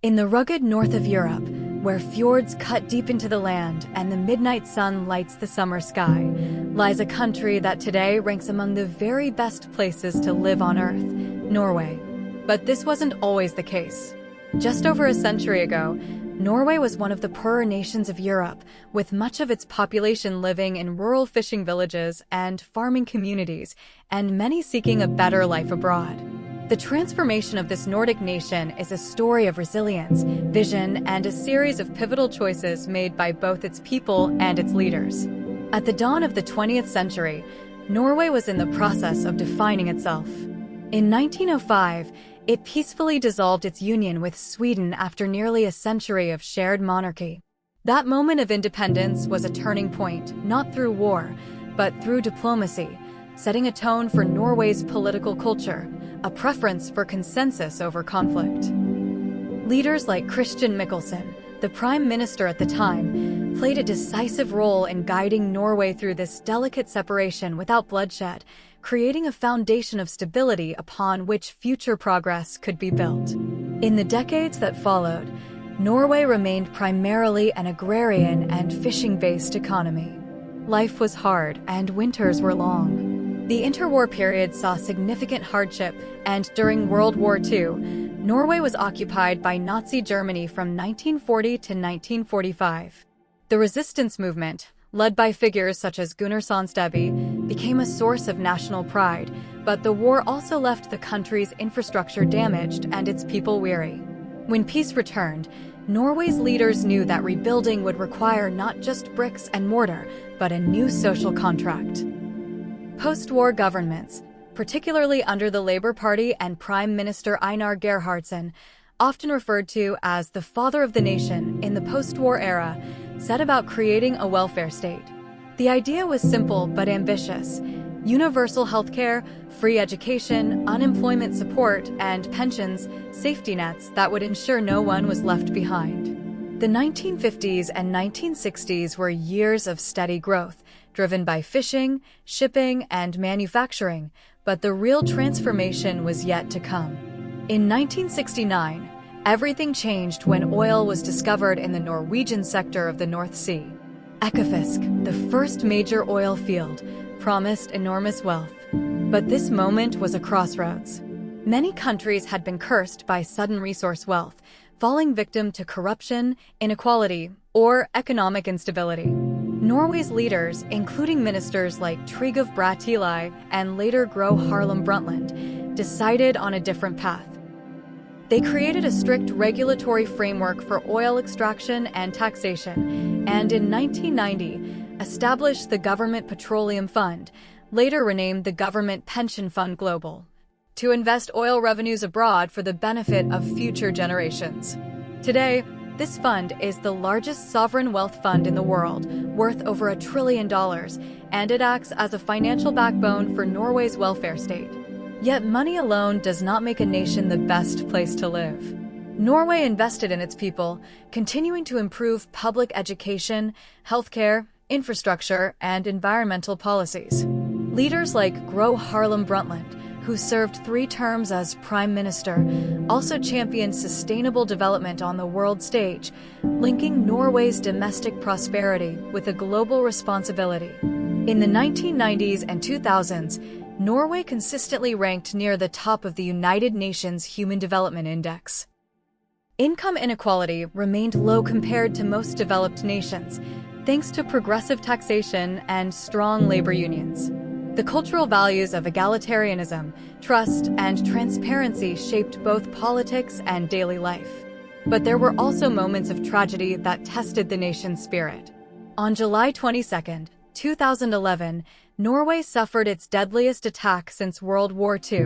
In the rugged north of Europe, where fjords cut deep into the land and the midnight sun lights the summer sky, lies a country that today ranks among the very best places to live on Earth, Norway. But this wasn't always the case. Just over a century ago, Norway was one of the poorer nations of Europe, with much of its population living in rural fishing villages and farming communities, and many seeking a better life abroad. The transformation of this Nordic nation is a story of resilience, vision, and a series of pivotal choices made by both its people and its leaders. At the dawn of the 20th century, Norway was in the process of defining itself. In 1905, it peacefully dissolved its union with Sweden after nearly a century of shared monarchy. That moment of independence was a turning point, not through war, but through diplomacy, setting a tone for Norway's political culture, a preference for consensus over conflict. Leaders like Christian Michelsen, the prime minister at the time, played a decisive role in guiding Norway through this delicate separation without bloodshed, creating a foundation of stability upon which future progress could be built. In the decades that followed, Norway remained primarily an agrarian and fishing-based economy. Life was hard and winters were long. The interwar period saw significant hardship, and during World War II, Norway was occupied by Nazi Germany from 1940 to 1945. The resistance movement, led by figures such as Gunnar Sandsteby, became a source of national pride, but the war also left the country's infrastructure damaged and its people weary. When peace returned, Norway's leaders knew that rebuilding would require not just bricks and mortar, but a new social contract. Post-war governments, particularly under the Labour Party and Prime Minister Einar Gerhardsen, often referred to as the father of the nation in the post-war era, set about creating a welfare state. The idea was simple but ambitious: universal healthcare, free education, unemployment support, and pensions, safety nets that would ensure no one was left behind. The 1950s and 1960s were years of steady growth, driven by fishing, shipping, and manufacturing, but the real transformation was yet to come. In 1969, everything changed when oil was discovered in the Norwegian sector of the North Sea. Ekofisk, the first major oil field, promised enormous wealth. But this moment was a crossroads. Many countries had been cursed by sudden resource wealth, falling victim to corruption, inequality, or economic instability. Norway's leaders, including ministers like Trygve Bratteli and later Gro Harlem Brundtland, decided on a different path. They created a strict regulatory framework for oil extraction and taxation, and in 1990, established the Government Petroleum Fund, later renamed the Government Pension Fund Global, to invest oil revenues abroad for the benefit of future generations. Today, this fund is the largest sovereign wealth fund in the world, worth over $1 trillion, and it acts as a financial backbone for Norway's welfare state. Yet money alone does not make a nation the best place to live. Norway invested in its people, continuing to improve public education, healthcare, infrastructure, and environmental policies. Leaders like Gro Harlem Brundtland, who served 3 terms as prime minister, also championed sustainable development on the world stage, linking Norway's domestic prosperity with a global responsibility. In the 1990s and 2000s, Norway consistently ranked near the top of the United Nations Human Development Index. Income inequality remained low compared to most developed nations, thanks to progressive taxation and strong labor unions. The cultural values of egalitarianism, trust, and transparency shaped both politics and daily life. But there were also moments of tragedy that tested the nation's spirit. On July 22, 2011, Norway suffered its deadliest attack since World War II,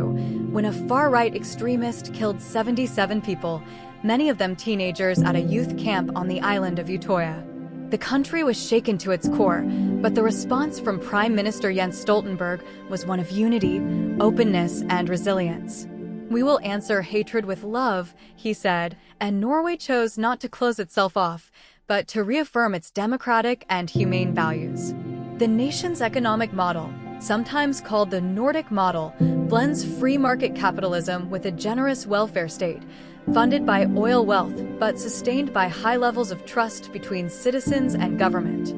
when a far-right extremist killed 77 people, many of them teenagers, at a youth camp on the island of Utøya. The country was shaken to its core, but the response from Prime Minister Jens Stoltenberg was one of unity, openness, and resilience. "We will answer hatred with love," he said, and Norway chose not to close itself off, but to reaffirm its democratic and humane values. The nation's economic model, sometimes called the Nordic model, blends free market capitalism with a generous welfare state, funded by oil wealth, but sustained by high levels of trust between citizens and government.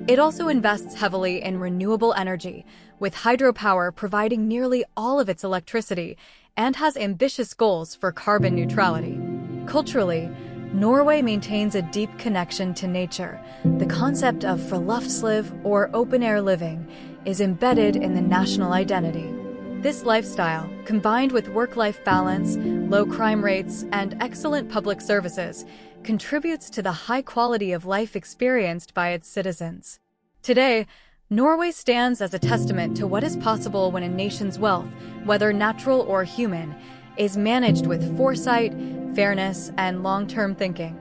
It also invests heavily in renewable energy, with hydropower providing nearly all of its electricity, and has ambitious goals for carbon neutrality. Culturally, Norway maintains a deep connection to nature. The concept of friluftsliv, or open-air living, is embedded in the national identity. This lifestyle, combined with work-life balance, low crime rates, and excellent public services, contributes to the high quality of life experienced by its citizens. Today, Norway stands as a testament to what is possible when a nation's wealth, whether natural or human, is managed with foresight, fairness, and long-term thinking.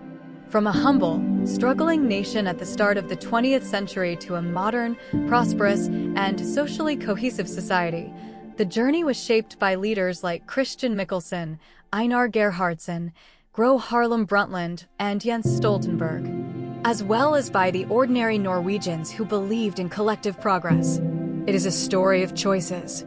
From a humble, struggling nation at the start of the 20th century to a modern, prosperous, and socially cohesive society, the journey was shaped by leaders like Christian Michelsen, Einar Gerhardsen, Gro Harlem Brundtland, and Jens Stoltenberg, as well as by the ordinary Norwegians who believed in collective progress. It is a story of choices.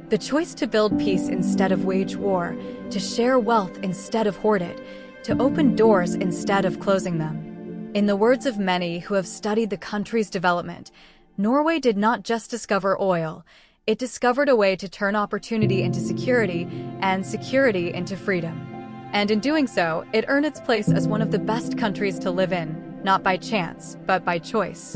The choice to build peace instead of wage war, to share wealth instead of hoard it, to open doors instead of closing them. In the words of many who have studied the country's development, Norway did not just discover oil, it discovered a way to turn opportunity into security and security into freedom. And in doing so, it earned its place as one of the best countries to live in, not by chance, but by choice.